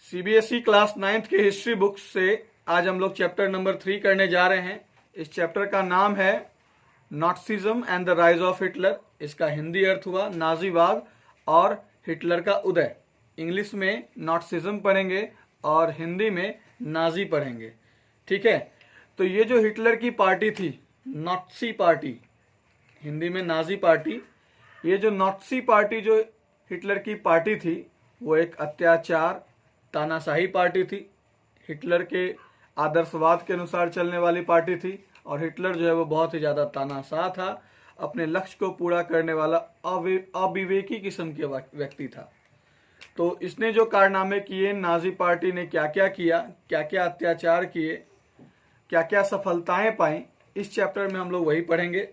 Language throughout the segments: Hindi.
सीबीएसई क्लास 9th के हिस्ट्री बुक से आज हम लोग चैप्टर नंबर 3 करने जा रहे हैं। इस चैप्टर का नाम है Nazism and the rise of Hitler. इसका हिंदी अर्थ हुआ नाजीवाद और हिटलर का उदय। इंग्लिश में नाटसिज्म पढ़ेंगे और हिंदी में नाजी पढ़ेंगे। ठीक है, तो ये जो हिटलर की पार्टी थी, नाटसी पार्टी, हिंदी में नाजी पार्टी, ये जो नाटसी पार्टी जो हिटलर की पार्टी थी वो एक अत्याचार तानाशाही पार्टी थी। हिटलर के आदर्शवाद के अनुसार चलने वाली पार्टी थी और हिटलर जो है वो बहुत ही ज्यादा तानाशाह था, अपने लक्ष्य को पूरा करने वाला अविवेकी किस्म के व्यक्ति था। तो इसने जो कारनामे किए, नाजी पार्टी ने क्या क्या किया, क्या क्या अत्याचार किए, क्या क्या सफलताएं पाई, इस चैप्टर में हम लोग वही पढ़ेंगे।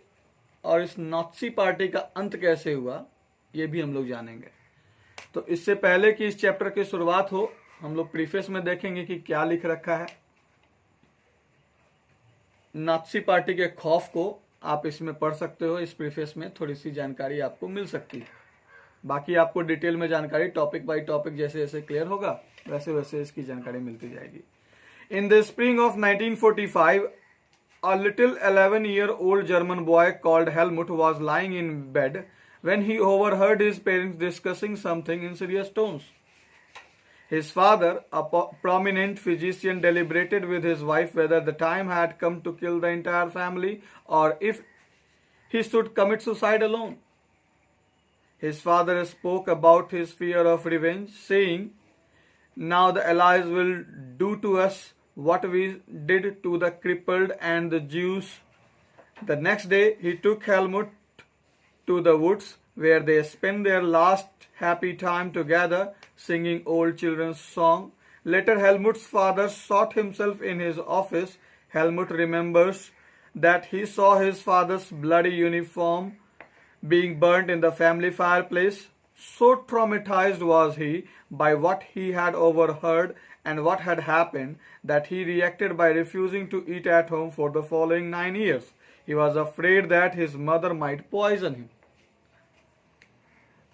और इस नाटसी पार्टी का अंत कैसे हुआ ये भी हम लोग जानेंगे। तो इससे पहले कि इस चैप्टर की शुरुआत हो, हम लोग प्रीफेस में देखेंगे कि क्या लिख रखा है। नाटसी पार्टी के खौफ को आप इसमें पढ़ सकते हो। इस प्रीफेस में थोड़ी सी जानकारी आपको मिल सकती है। बाकी आपको डिटेल में जानकारी टॉपिक बाय टॉपिक जैसे जैसे क्लियर होगा वैसे वैसे इसकी जानकारी मिलती जाएगी। In the spring of 1945 a little 11-year-old German boy called Helmut was lying in bed when he overheard his parents discussing something in serious tones. His father, a prominent physician, deliberated with his wife whether the time had come to kill the entire family or if he should commit suicide alone. His father spoke about his fear of revenge, saying, "Now the Allies will do to us what we did to the crippled and the Jews." The next day, he took Helmut to the woods where they spent their last happy time together, singing old children's song. Later, Helmut's father shot himself in his office. Helmut remembers that he saw his father's bloody uniform being burnt in the family fireplace. So traumatized was he by what he had overheard and what had happened that he reacted by refusing to eat at home for the following 9 years. He was afraid that his mother might poison him.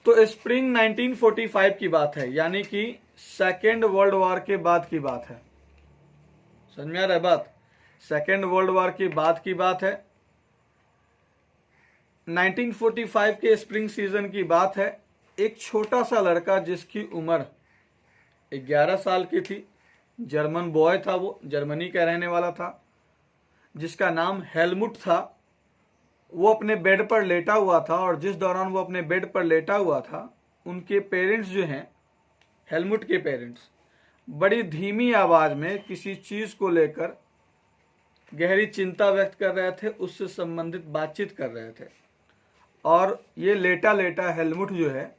तो स्प्रिंग 1945 की बात है, यानी कि सेकेंड वर्ल्ड वॉर के बाद की बात है। समझ में आ रहा है बात? सेकेंड वर्ल्ड वॉर के बाद की बात है। 1945 के स्प्रिंग सीजन की बात है। एक छोटा सा लड़का जिसकी उम्र 11 साल की थी, जर्मन बॉय था, वो जर्मनी का रहने वाला था, जिसका नाम हेलमुट था। वो अपने बेड पर लेटा हुआ था और जिस दौरान वो अपने बेड पर लेटा हुआ था, उनके पेरेंट्स जो हैं, हेलमुट के पेरेंट्स, बड़ी धीमी आवाज में किसी चीज को लेकर गहरी चिंता व्यक्त कर रहे थे, उससे संबंधित बातचीत कर रहे थे। और ये लेटा लेटा हेलमुट जो है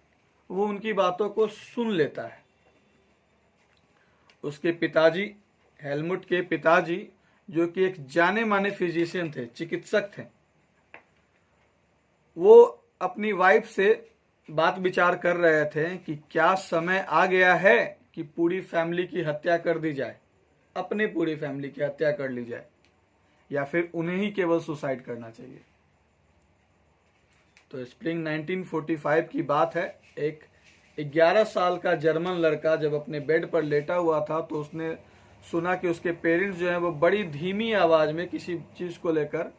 वो उनकी बातों को सुन लेता है। उसके पिताजी, हेलमुट के पिताजी, जो कि एक जाने माने फिजिशियन थे, चिकित्सक थे, वो अपनी वाइफ से बात विचार कर रहे थे कि क्या समय आ गया है कि पूरी फैमिली की हत्या कर दी जाए, अपने पूरी फैमिली की हत्या कर ली जाए, या फिर उन्हें ही केवल सुसाइड करना चाहिए। तो स्प्रिंग 1945 की बात है। एक 11 साल का जर्मन लड़का जब अपने बेड पर लेटा हुआ था तो उसने सुना कि उसके पेरेंट्स जो हैं वो बड़ी धीमी आवाज में किसी चीज को लेकर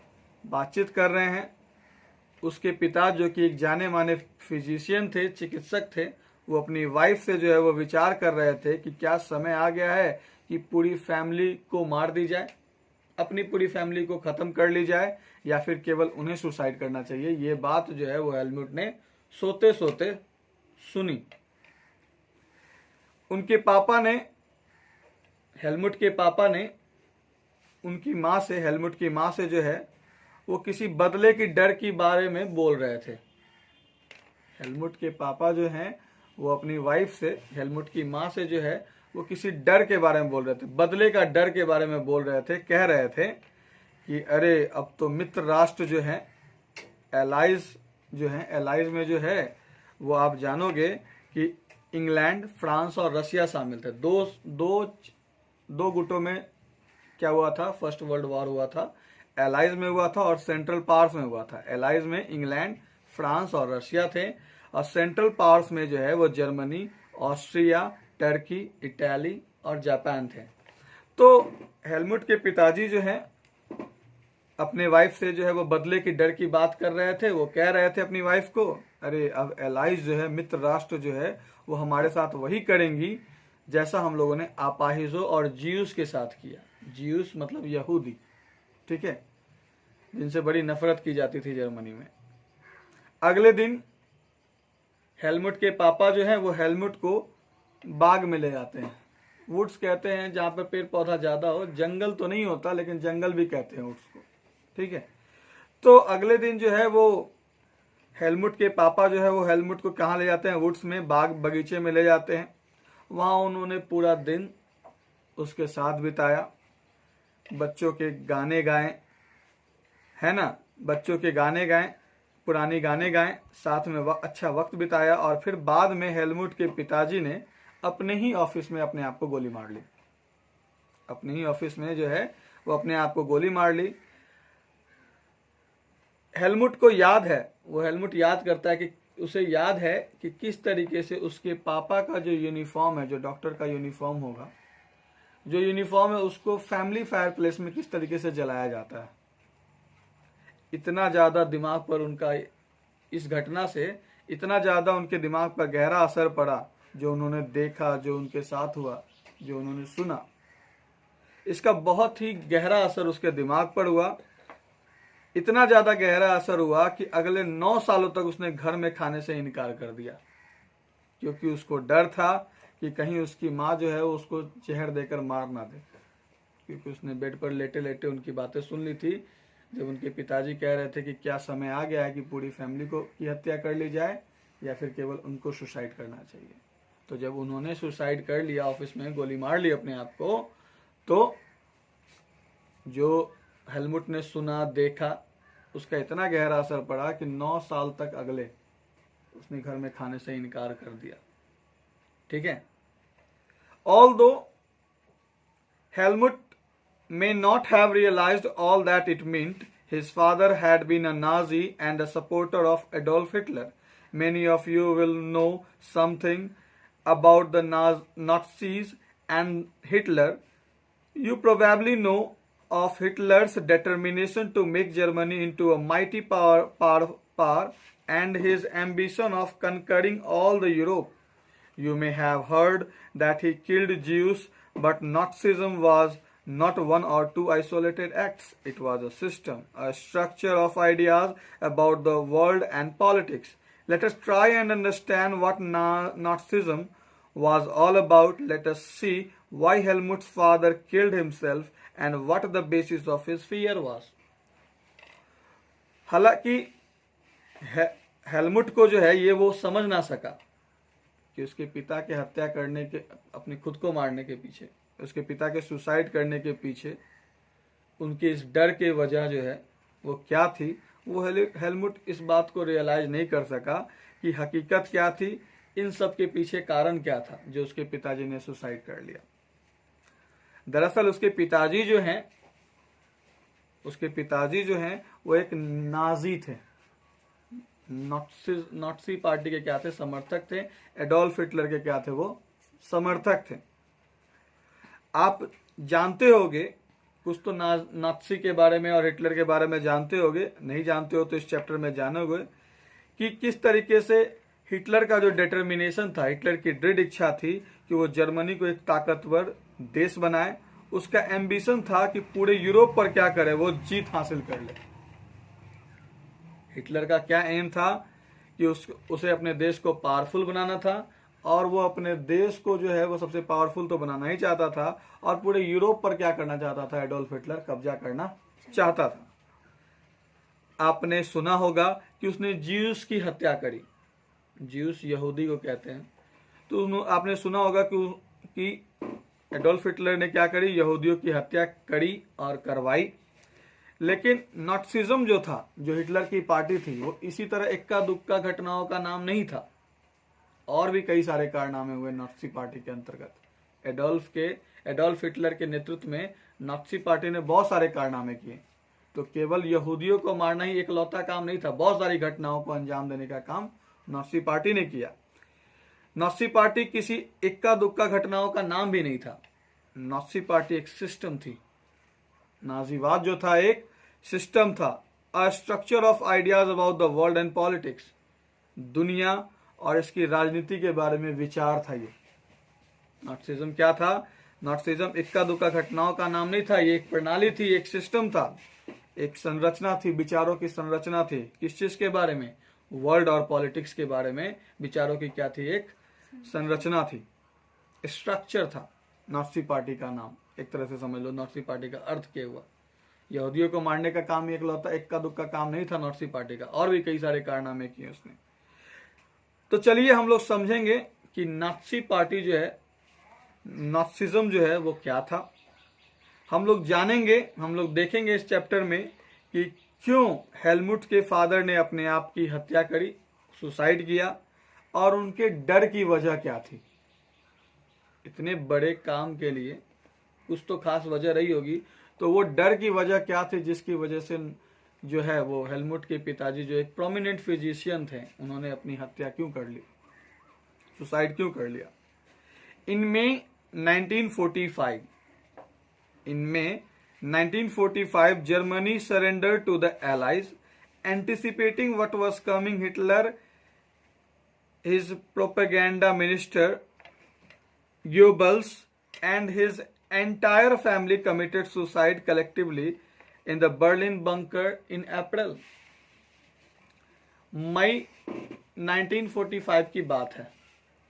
बातचीत कर रहे हैं। उसके पिता, जो कि एक जाने माने फिजिशियन थे, चिकित्सक थे, वो अपनी वाइफ से जो है वो विचार कर रहे थे कि क्या समय आ गया है कि पूरी फैमिली को मार दी जाए, अपनी पूरी फैमिली को खत्म कर ली जाए, या फिर केवल उन्हें सुसाइड करना चाहिए। ये बात जो है वो हेलमुट ने सोते सोते सुनी। उनके पापा ने, हेलमुट के पापा ने उनकी माँ से, हेलमुट की माँ से जो है वो किसी बदले की डर की बारे में बोल रहे थे। हेलमुट के पापा जो हैं वो अपनी वाइफ से, हेलमुट की माँ से जो है वो किसी डर के बारे में बोल रहे थे, बदले का डर के बारे में बोल रहे थे। कह रहे थे कि अरे अब तो मित्र राष्ट्र जो हैं, एलाइज जो हैं, एलाइज में जो है वो आप जानोगे कि इंग्लैंड, फ्रांस और रशिया शामिल थे। दो गुटों में क्या हुआ था, फर्स्ट वर्ल्ड वॉर हुआ था, एलाइज में हुआ था और सेंट्रल पावर्स में हुआ था। एलाइज में इंग्लैंड, फ्रांस और रशिया थे और सेंट्रल पावर्स में जो है वो जर्मनी, ऑस्ट्रिया, टर्की, इटाली और जापान थे। तो हेलमुट के पिताजी जो हैं अपने वाइफ से जो है वो बदले की डर की बात कर रहे थे। वो कह रहे थे अपनी वाइफ को, अरे अब एलाइज जो है, मित्र राष्ट्र जो है वो हमारे साथ वही करेंगी जैसा हम लोगों ने अपाहिजो और जियूस के साथ किया। जियूस मतलब यहूदी, ठीक है, जिनसे बड़ी नफरत की जाती थी जर्मनी में। अगले दिन हेलमुट के पापा जो है वो हेलमुट को बाग में ले जाते हैं। वुड्स कहते हैं जहाँ पर पेड़ पौधा ज्यादा हो, जंगल तो नहीं होता लेकिन जंगल भी कहते हैं वुड्स को, ठीक है। तो अगले दिन जो है वो हेलमुट के पापा जो है वो हेलमुट को कहाँ ले जाते हैं, वुड्स में, बाग बगीचे में ले जाते हैं। वहाँ उन्होंने पूरा दिन उसके साथ बिताया, बच्चों के गाने गाए, है ना, बच्चों के गाने गाए, पुरानी गाने गाए, साथ में अच्छा वक्त बिताया। और फिर बाद में हेलमुट के पिताजी ने अपने ही ऑफिस में अपने आप को गोली मार ली। अपने ही ऑफिस में जो है वो अपने आप को गोली मार ली। हेलमुट को याद है, वो हेलमुट याद करता है कि उसे याद है कि किस तरीके से उसके पापा का जो यूनिफॉर्म है, जो डॉक्टर का यूनिफॉर्म होगा, जो यूनिफॉर्म है उसको फैमिली फायर प्लेस में किस तरीके से जलाया जाता है। इतना ज्यादा दिमाग पर उनका, इस घटना से इतना ज्यादा उनके दिमाग पर गहरा असर पड़ा, जो उन्होंने देखा, जो उनके साथ हुआ, जो उन्होंने सुना, इसका बहुत ही गहरा असर उसके दिमाग पर हुआ। इतना ज्यादा गहरा असर हुआ कि अगले 9 सालों तक उसने घर में खाने से इनकार कर दिया, क्योंकि उसको डर था कि कहीं उसकी माँ जो है उसको जहर देकर मार ना दे। क्योंकि उसने बेड पर लेटे लेटे उनकी बातें सुन ली थी, जब उनके पिताजी कह रहे थे कि क्या समय आ गया है कि पूरी फैमिली को की हत्या कर ली जाए या फिर केवल उनको सुसाइड करना चाहिए। तो जब उन्होंने सुसाइड कर लिया, ऑफिस में गोली मार ली अपने आप को, तो जो हेलमुट ने सुना, देखा, उसका इतना गहरा असर पड़ा कि 9 साल तक अगले उसने घर में खाने से इनकार कर दिया, ठीक है। Although Helmut may not have realized all that it meant, his father had been a Nazi and a supporter of Adolf Hitler. Many of you will know something about the Nazis and Hitler. You probably know of Hitler's determination to make Germany into a mighty power and his ambition of conquering all the Europe. You may have heard that he killed Jews, but Nazism was not one or two isolated acts. It was a system, a structure of ideas about the world and politics. Let us try and understand what Nazism was all about. Let us see why Helmut's father killed himself and what the basis of his fear was. हालांकि हेलमुट को जो है ये वो समझ ना सका कि उसके पिता के हत्या करने के, अपने खुद को मारने के पीछे, उसके पिता के सुसाइड करने के पीछे उनके इस डर के वजह जो है वो क्या थी। वो हेलमुट इस बात को रियलाइज नहीं कर सका कि हकीकत क्या थी, इन सब के पीछे कारण क्या था जो उसके पिताजी ने सुसाइड कर लिया। दरअसल उसके पिताजी जो हैं वो एक नाजी थे, नाजी पार्टी के क्या थे, समर्थक थे। एडोल्फ हिटलर के क्या थे, वो समर्थक थे। आप जानते होगे कुछ तो नाजी के बारे में और हिटलर के बारे में जानते होगे, नहीं जानते हो तो इस चैप्टर में जानोगे कि किस तरीके से हिटलर का जो डिटर्मिनेशन था, हिटलर की दृढ़ इच्छा थी कि वो जर्मनी को एक ताकतवर देश बनाए। उसका एम्बिशन था कि पूरे यूरोप पर क्या करे, वो जीत हासिल कर ले। हिटलर का क्या एम था कि उसे अपने देश को पावरफुल बनाना था, और वो अपने देश को जो है वो सबसे पावरफुल तो बनाना ही चाहता था, और पूरे यूरोप पर क्या करना चाहता था, एडोल्फ हिटलर कब्जा करना चाहता था। आपने सुना होगा कि उसने ज्यूस की हत्या करी। ज्यूस यहूदी को कहते हैं। तो आपने सुना होगा कि एडोल्फ हिटलर ने क्या करी, यहूदियों की हत्या करी और करवाई। लेकिन नाटसिज्म जो था, जो हिटलर की पार्टी थी, वो इसी तरह इक्का दुक्का घटनाओं का नाम नहीं था। और भी कई सारे कारनामे हुए नाटसी पार्टी के अंतर्गत। एडोल्फ हिटलर के नेतृत्व में नाटसी पार्टी ने बहुत सारे कारनामे किए। तो केवल यहूदियों को मारना ही एकलौता काम नहीं था, बहुत सारी घटनाओं को अंजाम देने का काम नाटसी पार्टी ने किया। नाजी पार्टी किसी इक्का दुक्का घटनाओं का नाम भी नहीं था। नाजी पार्टी एक सिस्टम थी। नाजीवाद जो था एक सिस्टम था, a structure of ideas about the world and politics. दुनिया और इसकी राजनीति के बारे में विचार था ये। नाटसिज्म क्या था? नाटसिज्म इक्का दुक्का घटनाओं का नाम नहीं था, ये एक प्रणाली थी, एक सिस्टम था, एक संरचना थी, विचारों की संरचना थी। किस चीज के बारे में? वर्ल्ड और पॉलिटिक्स के बारे में विचारों की क्या थी? एक संरचना थी, स्ट्रक्चर था। नाजी पार्टी का नाम एक तरह से समझ लो। नाजी पार्टी का अर्थ क्या हुआ? यहूदियों को मारने का काम एक लौता इक्का दुक्का काम नहीं था नाजी पार्टी का, और भी कई सारे कारनामे किए उसने। तो चलिए हम लोग समझेंगे कि नाजी पार्टी जो है, नाटसिज्म जो है वो क्या था। हम लोग जानेंगे, हम लोग देखेंगे इस चैप्टर में कि क्यों हेलमुट के फादर ने अपने आप की हत्या करी, सुसाइड किया, और उनके डर की वजह क्या थी। इतने बड़े काम के लिए कुछ तो खास वजह रही होगी, तो वो डर की वजह क्या थी जिसकी वजह से जो है वो हेलमुट के पिताजी जो एक प्रोमिनेंट फिजिशियन थे, उन्होंने अपनी हत्या क्यों कर ली, सुसाइड क्यों कर लिया। इनमें 1945 Germany surrendered to the Allies, anticipating what was coming. Hitler, his propaganda minister Goebbels, and his entire family committed suicide collectively in the Berlin bunker in April. मई 1945 की बात है,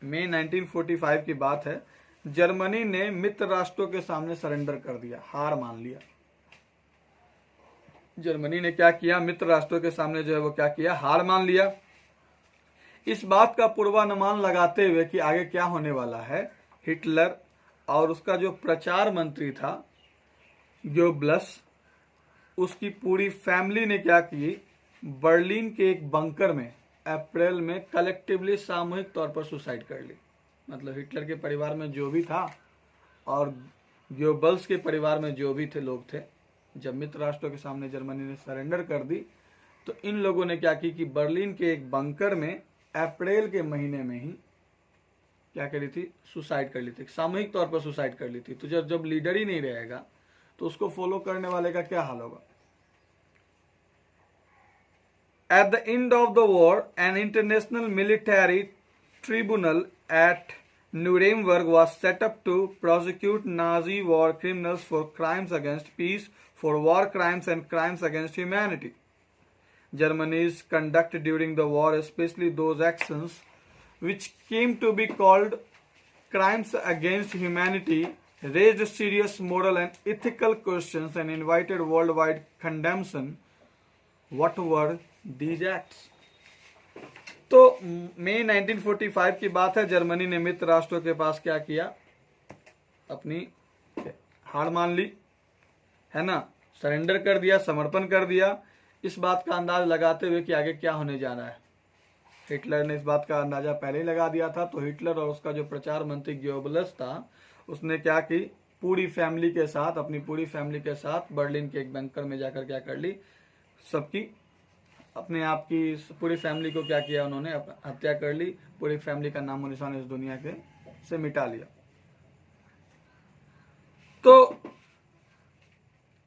मई 1945 की बात है। जर्मनी ने मित्र राष्ट्रों के सामने सरेंडर कर दिया, हार मान लिया। जर्मनी ने क्या किया? मित्र राष्ट्रों के सामने जो है वो क्या किया? हार मान लिया। इस बात का पूर्वानुमान लगाते हुए कि आगे क्या होने वाला है, हिटलर और उसका जो प्रचार मंत्री था गोब्लस, उसकी पूरी फैमिली ने क्या की? बर्लिन के एक बंकर में अप्रैल में कलेक्टिवली सामूहिक तौर पर सुसाइड कर ली। मतलब हिटलर के परिवार में जो भी था और गोबल्स के परिवार में जो भी थे लोग थे, जब मित्र राष्ट्रों के सामने जर्मनी ने सरेंडर कर दी तो इन लोगों ने क्या की कि बर्लिन के एक बंकर में अप्रैल के महीने में ही क्या करी थी? सुसाइड कर ली थी, सामूहिक तौर पर सुसाइड कर ली थी। तो जब लीडर ही नहीं रहेगा तो उसको फॉलो करने वाले का क्या हाल होगा। At the end of the war, an international military tribunal at Nuremberg was set up to prosecute Nazi war criminals for crimes against peace, for war crimes and crimes against humanity. Germany's conduct during the war, especially those actions which came to be called crimes against humanity, raised serious moral and ethical questions and invited worldwide condemnation. What were these acts? तो मई 1945 की बात है। जर्मनी ने मित्र राष्ट्रों के पास क्या किया? अपनी हार मान ली, है ना, सरेंडर कर दिया, समर्पण कर दिया। इस बात का अंदाज लगाते हुए कि आगे क्या होने जा रहा है। हिटलर ने इस बात का अंदाजा पहले ही लगा दिया था। तो हिटलर और उसका जो प्रचार मंत्री गोबल्स था, उसने क्या की? पूरी फैमिली के साथ, अपनी पूरी फैमिली के साथ बर्लिन के एक बंकर में जाकर क्या कर ली? सबकी, अपने आप की पूरी फैमिली को क्या किया? उन्होंने हत्या कर ली। पूरी फैमिली का नामो निशान इस दुनिया के से मिटा लिया। तो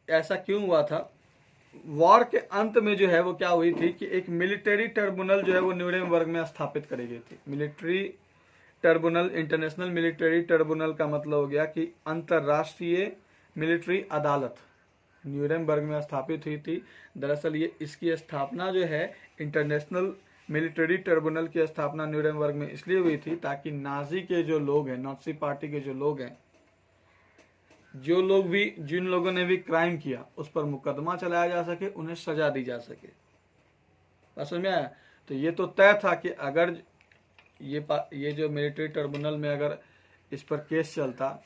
ऐसा क्यों हुआ था? वॉर के अंत में जो है वो क्या हुई थी कि एक मिलिट्री ट्रिब्यूनल जो है वो न्यूरेमबर्ग में स्थापित करी गई थी। Military tribunal, international military tribunal का मतलब हो गया कि अंतरराष्ट्रीय मिलिट्री अदालत न्यूरेमबर्ग में स्थापित हुई थी। दरअसल ये इसकी स्थापना जो है, इंटरनेशनल मिलिट्री ट्रिब्यूनल की स्थापना न्यूरेमबर्ग में इसलिए हुई थी ताकि नाजी के जो लोग हैं, नाजी पार्टी के जो लोग हैं, जो लोग भी, जिन लोगों ने भी क्राइम किया उस पर मुकदमा चलाया जा सके, उन्हें सजा दी जा सके। समझ में आया? तो ये तो तय था कि अगर ये जो मिलिट्री ट्रिब्यूनल में अगर इस पर केस चलता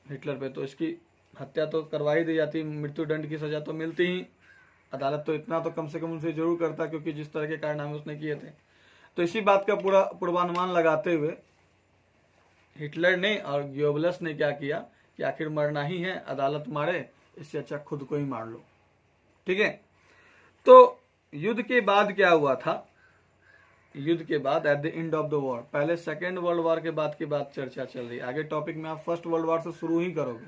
हिटलर पे, तो इसकी हत्या तो करवा ही दी जाती, मृत्यु दंड की सजा तो मिलती ही। अदालत तो इतना तो कम से कम उनसे जरूर करता, क्योंकि जिस तरह के कारनामे उसने किए थे। तो इसी बात का पूरा पूर्वानुमान लगाते हुए हिटलर ने और गोबल्स ने क्या किया कि आखिर मरना ही है, अदालत मारे, इससे अच्छा खुद को ही मार लो। ठीक है। तो युद्ध के बाद क्या हुआ था? युद्ध के बाद, at the end of the war. पहले सेकेंड वर्ल्ड वॉर के बाद की बात चर्चा चल रही है, आगे टॉपिक में आप फर्स्ट वर्ल्ड वॉर से शुरू ही करोगे।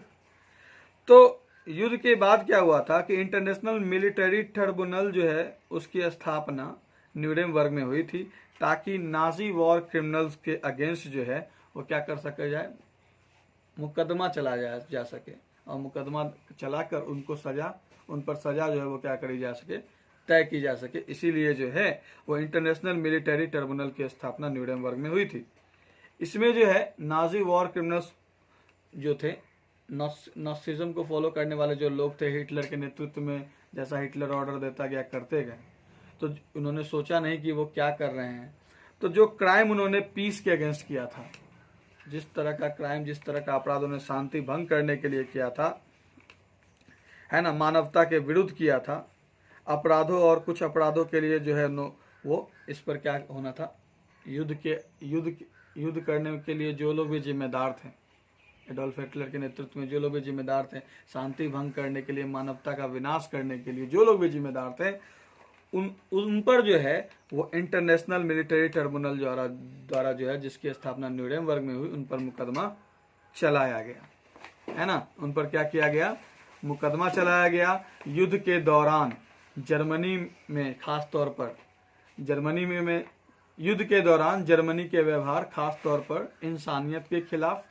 तो युद्ध के बाद क्या हुआ था कि इंटरनेशनल मिलिट्री ट्रिब्यूनल जो है उसकी स्थापना न्यूरेमबर्ग में हुई थी, ताकि नाजी वॉर क्रिमिनल्स के अगेंस्ट जो है वो क्या कर सके जाए, मुकदमा चला जा सके, और मुकदमा चलाकर उनको सजा, उन पर सजा जो है वो क्या करी जा सके, तय की जा सके। इसीलिए जो है वो इंटरनेशनल मिलिट्री ट्रिब्यूनल की स्थापना न्यूरेमबर्ग में हुई थी। इसमें जो है नाजी वॉर क्रिमिनल्स जो थे, नाजिज्म को फॉलो करने वाले जो लोग थे हिटलर के नेतृत्व में, जैसा हिटलर ऑर्डर देता गया करते गए, तो उन्होंने सोचा नहीं कि वो क्या कर रहे हैं। तो जो क्राइम उन्होंने पीस के अगेंस्ट किया था, जिस तरह का क्राइम, जिस तरह का अपराध उन्होंने शांति भंग करने के लिए किया था, है ना, मानवता के विरुद्ध किया था, अपराधों और कुछ अपराधों के लिए जो है वो इस पर क्या होना था, युद्ध करने के लिए जो लोग भी जिम्मेदार थे, एडोल्फ हिटलर के नेतृत्व में जो लोग भी जिम्मेदार थे, शांति भंग करने के लिए, मानवता का विनाश करने के लिए जो लोग भी जिम्मेदार थे, उन पर जो है वो इंटरनेशनल मिलिट्री ट्रिब्यूनल द्वारा जो है, जिसकी स्थापना न्यूरेमबर्ग में हुई, उन पर मुकदमा चलाया गया, है ना। उन पर क्या किया गया, मुकदमा चलाया गया। युद्ध के दौरान जर्मनी में खास तौर पर, युद्ध के दौरान जर्मनी के व्यवहार, खास तौर पर इंसानियत के खिलाफ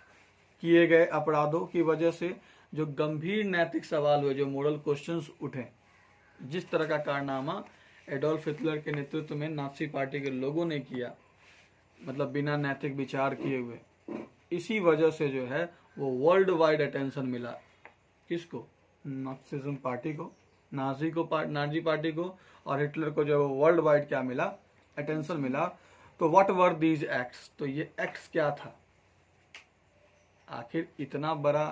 किए गए अपराधों की वजह से जो गंभीर नैतिक सवाल हुए, जो मोरल क्वेश्चंस उठे, जिस तरह का कारनामा एडोल्फ हिटलर के नेतृत्व में नाजी पार्टी के लोगों ने किया, मतलब बिना नैतिक विचार किए हुए, इसी वजह से जो है वो वर्ल्ड वाइड अटेंशन मिला। किसको, नाजिज्म पार्टी को, नाजी पार्टी को और हिटलर को जो वर्ल्ड वाइड क्या मिला, अटेंशन मिला। तो व्हाट वर दीज एक्ट्स, तो ये एक्ट्स क्या था, आखिर इतना बड़ा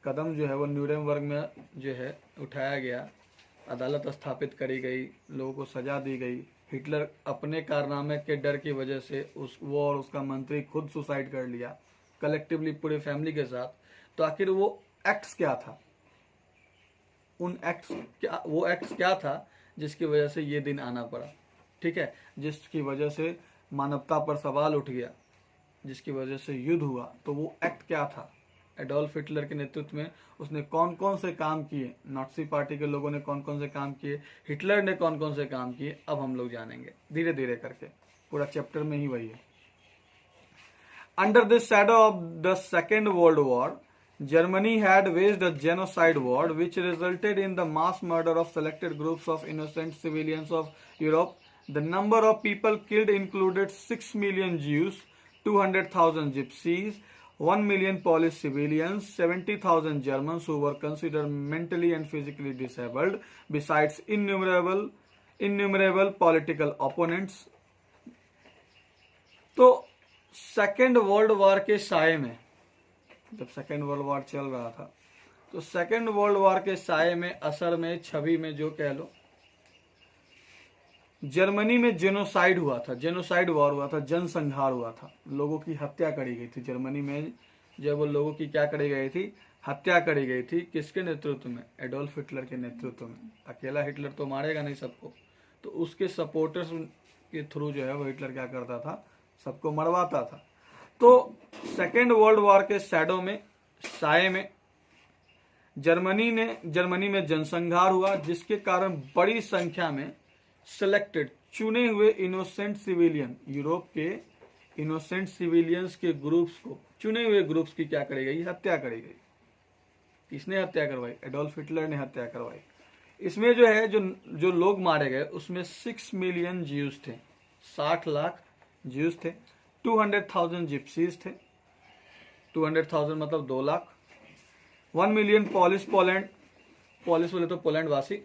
कदम जो है वो न्यूरेमबर्ग में जो है उठाया गया, अदालत स्थापित करी गई, लोगों को सजा दी गई, हिटलर अपने कारनामे के डर की वजह से वो और उसका मंत्री खुद सुसाइड कर लिया, कलेक्टिवली पूरे फैमिली के साथ। तो आखिर वो एक्ट्स क्या था, वो एक्ट्स क्या था जिसकी वजह से ये दिन आना पड़ा, ठीक है, जिसकी वजह से मानवता पर सवाल उठ गया, जिसकी वजह से युद्ध हुआ। तो वो एक्ट क्या था, एडोल्फ हिटलर के नेतृत्व में उसने कौन कौन से काम किए, नाजी पार्टी के लोगों ने कौन कौन से काम किए, हिटलर ने कौन कौन से काम किए, अब हम लोग जानेंगे धीरे धीरे करके, पूरा चैप्टर में ही वही है। Under the shadow of the second world war, Germany had waged a genocide war which resulted in the mass murder of selected groups of innocent civilians of Europe. The number of people killed included 6 million Jews, 200,000 Gypsies, 1 million Polish civilians, 70,000 Germans who were considered mentally and physically disabled, besides innumerable political opponents. तो सेकेंड वर्ल्ड वॉर के साये में, जब सेकेंड वर्ल्ड वॉर चल रहा था, तो सेकेंड वर्ल्ड वॉर के साये में, असर में, छवि में जो कह लो, जर्मनी में जेनोसाइड हुआ था, जेनोसाइड वॉर हुआ था, जनसंहार हुआ था, लोगों की हत्या करी गई थी जर्मनी में। जब वो लोगों की क्या करी गई थी, हत्या करी गई थी, किसके नेतृत्व में, एडोल्फ हिटलर के नेतृत्व में। अकेला हिटलर तो मारेगा नहीं सबको, तो उसके सपोर्टर्स के थ्रू जो है वो हिटलर क्या करता था, सबको मरवाता था। तो सेकेंड वर्ल्ड वॉर के शैडो में, साये में, जर्मनी में जनसंहार हुआ, जिसके कारण बड़ी संख्या में सिलेक्टेड, चुने हुए इनोसेंट सिविलियन, यूरोप के इनोसेंट सिविलियंस के ग्रुप्स को, चुने हुए ग्रुप्स की क्या करी गई, हत्या करी गई। किसने हत्या करवाई, एडोल्फ हिटलर ने हत्या करवाई। इसमें जो है जो लोग मारे गए, उसमें 6 मिलियन ज्यूज थे, 60 लाख ज्यूज थे, 200,000 जिप्सीज थे, 200,000 मतलब 2 लाख, 1 मिलियन पॉलिश बोले तो पोलैंड वासी,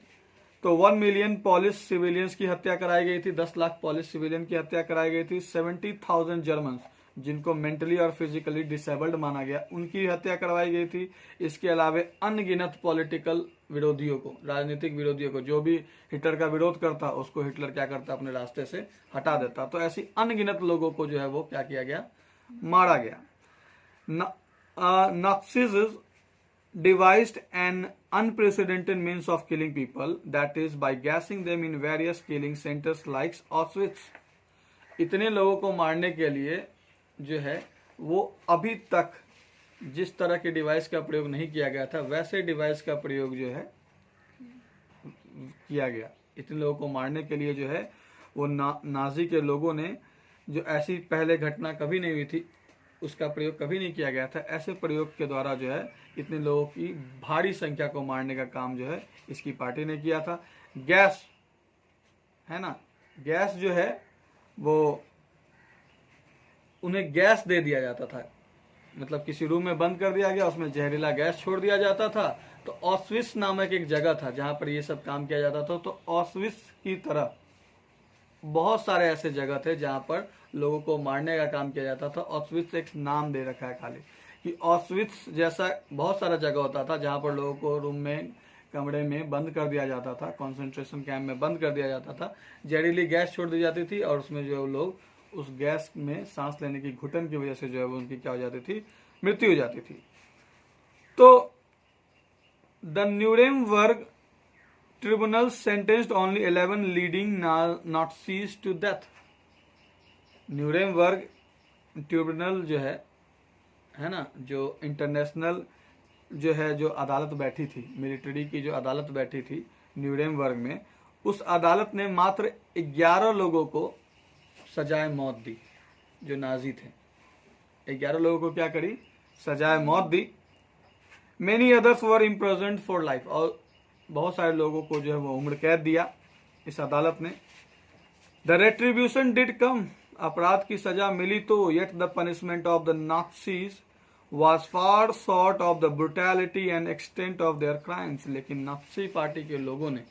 तो 1 मिलियन पॉलिश सिविलियंस की हत्या कराई गई थी, 10 लाख पॉलिश सिविलियन की हत्या कराई गई थी, 70,000 जर्मन जिनको मेंटली और फिजिकली डिसेबल्ड माना गया, उनकी हत्या करवाई गई थी। इसके अलावा अनगिनत पॉलिटिकल विरोधियों को, राजनीतिक विरोधियों को, जो भी हिटलर का विरोध करता उसको हिटलर क्या करता, अपने रास्ते से हटा देता। तो ऐसी अनगिनत लोगों को जो है वो क्या किया गया, मारा गया। नाज़िज़ devised an unprecedented means of killing people, that is by gassing them in various killing centers like Auschwitz. इतने लोगों को मारने के लिए जो है वो अभी तक जिस तरह के डिवाइस का प्रयोग नहीं किया गया था वैसे डिवाइस का प्रयोग जो है किया गया। इतने लोगों को मारने के लिए जो है वो नाजी के लोगों ने, जो ऐसी पहले घटना कभी नहीं हुई थी, उसका प्रयोग कभी नहीं किया गया था। ऐसे प्रयोग के द्वारा जो है इतने लोगों की भारी संख्या को मारने का काम जो है इसकी पार्टी ने किया था। गैस है ना, गैस जो है वो उन्हें गैस दे दिया जाता था, मतलब किसी रूम में बंद कर दिया गया, उसमें जहरीला गैस छोड़ दिया जाता था। तो ऑस्विस नामक एक जगह था जहां पर ये सब काम किया जाता था। तो ऑस्विस की तरह बहुत सारे ऐसे जगह थे जहां पर लोगों को मारने का काम किया जाता था। ऑस्विस एक नाम दे रखा है खाली, कि ऑस्विस जैसा बहुत सारा जगह होता था जहां पर लोगों को रूम में, कमरे में बंद कर दिया जाता था, कॉन्सेंट्रेशन कैंप में बंद कर दिया जाता था, जहरीली गैस छोड़ दी जाती थी और उसमें जो लोग उस गैस में सांस लेने की घुटन की वजह से जो है वो उनकी क्या हो जाती थी, मृत्यु हो जाती थी। तो the Nuremberg tribunal sentenced only 11 leading Nazis to death. Nuremberg tribunal जो है ना, जो इंटरनेशनल जो है जो अदालत बैठी थी, मिलिट्री की जो अदालत बैठी थी न्यूरेमबर्ग में, उस अदालत ने मात्र 11 लोगों को सजाए मौत दी जो नाजी थे। 11 लोगों को क्या करी, सजाए मौत दी। Many others were imprisoned for life, और बहुत सारे लोगों को जो है वो उम्र कैद दिया इस अदालत ने। द रेट्रीब्यूशन डिड कम, अपराध की सजा मिली तो, yet the punishment of the Nazis was far short of the brutality and extent of their crimes। लेकिन नाज़ी पार्टी के लोगों ने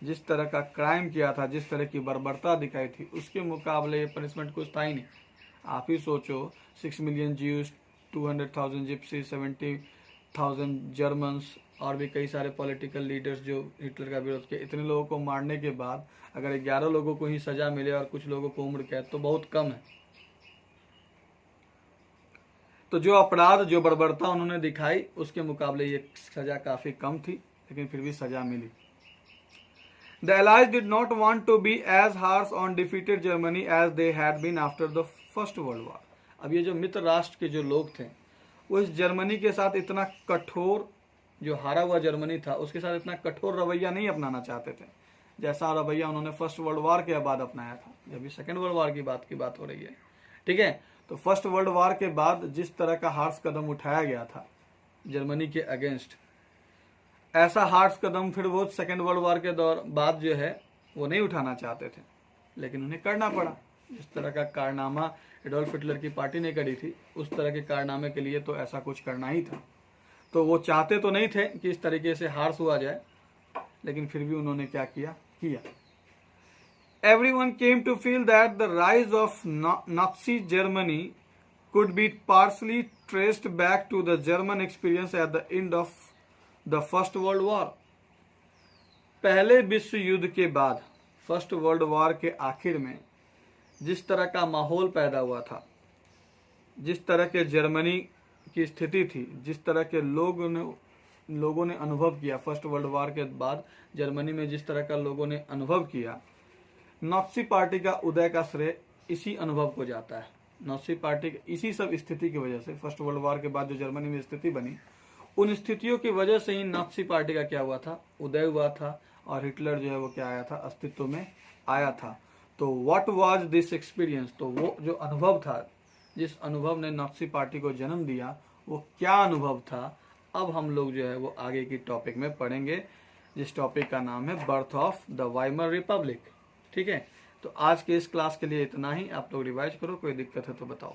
जिस तरह का क्राइम किया था, जिस तरह की बर्बरता दिखाई थी, उसके मुकाबले पनिशमेंट कुछ था ही नहीं। आप ही सोचो, 6 मिलियन ज्यूज, 200,000 जिप्सी, 70,000 जर्मन्स और भी कई सारे पॉलिटिकल लीडर्स जो हिटलर का विरोध किया, इतने लोगों को मारने के बाद अगर 11 लोगों को ही सजा मिले और कुछ लोगों को उम्र कैद, तो बहुत कम है। तो जो अपराध, जो बर्बरता उन्होंने दिखाई, उसके मुकाबले ये सजा काफी कम थी, लेकिन फिर भी सजा मिली। The Allies did not want to be as harsh on defeated Germany as they had been after the First World War। अब ये जो मित्र राष्ट्र के जो लोग थे वो इस जर्मनी के साथ इतना कठोर, जो हारा हुआ जर्मनी था उसके साथ इतना कठोर रवैया नहीं अपनाना चाहते थे जैसा रवैया उन्होंने फर्स्ट वर्ल्ड वॉर के बाद अपनाया था। जब भी सेकेंड वर्ल्ड वॉर की बात हो रही है, ठीक है। तो फर्स्ट वर्ल्ड वॉर के बाद जिस तरह का हार्श कदम उठाया गया था जर्मनी के अगेंस्ट, ऐसा हार्श कदम फिर वो सेकेंड वर्ल्ड वॉर के बाद जो है वो नहीं उठाना चाहते थे, लेकिन उन्हें करना पड़ा। जिस तरह का कारनामा एडोल्फ हिटलर की पार्टी ने करी थी, उस तरह के कारनामे के लिए तो ऐसा कुछ करना ही था। तो वो चाहते तो नहीं थे कि इस तरीके से हार्श हुआ जाए, लेकिन फिर भी उन्होंने क्या किया। Everyone came to feel that the rise of Nazi Germany could be partially traced back to the German experience at the end of the First World War। पहले विश्व युद्ध के बाद फर्स्ट वर्ल्ड वॉर के आखिर में जिस तरह का माहौल पैदा हुआ था, जिस तरह के जर्मनी की स्थिति थी, जिस तरह के लोगों ने अनुभव किया फर्स्ट वर्ल्ड वॉर के बाद जर्मनी में, जिस तरह का लोगों ने अनुभव किया, नाज़ी पार्टी का उदय का श्रेय इसी अनुभव को जाता है। नाज़ी पार्टी इसी सब स्थिति की वजह से, फर्स्ट वर्ल्ड वॉर के बाद जो जर्मनी में स्थिति बनी, उन स्थितियों की वजह से ही नाज़ी पार्टी का क्या हुआ था, उदय हुआ था, और हिटलर जो है वो क्या आया था, अस्तित्व में आया था। तो व्हाट वाज दिस एक्सपीरियंस, तो वो जो अनुभव था, जिस अनुभव ने नाज़ी पार्टी को जन्म दिया, वो क्या अनुभव था, अब हम लोग जो है वो आगे की टॉपिक में पढ़ेंगे, जिस टॉपिक का नाम है birth of the Weimar Republic. ठीक है, तो आज के इस क्लास के लिए इतना ही। आप लोग रिवाइज करो, कोई दिक्कत है तो बताओ।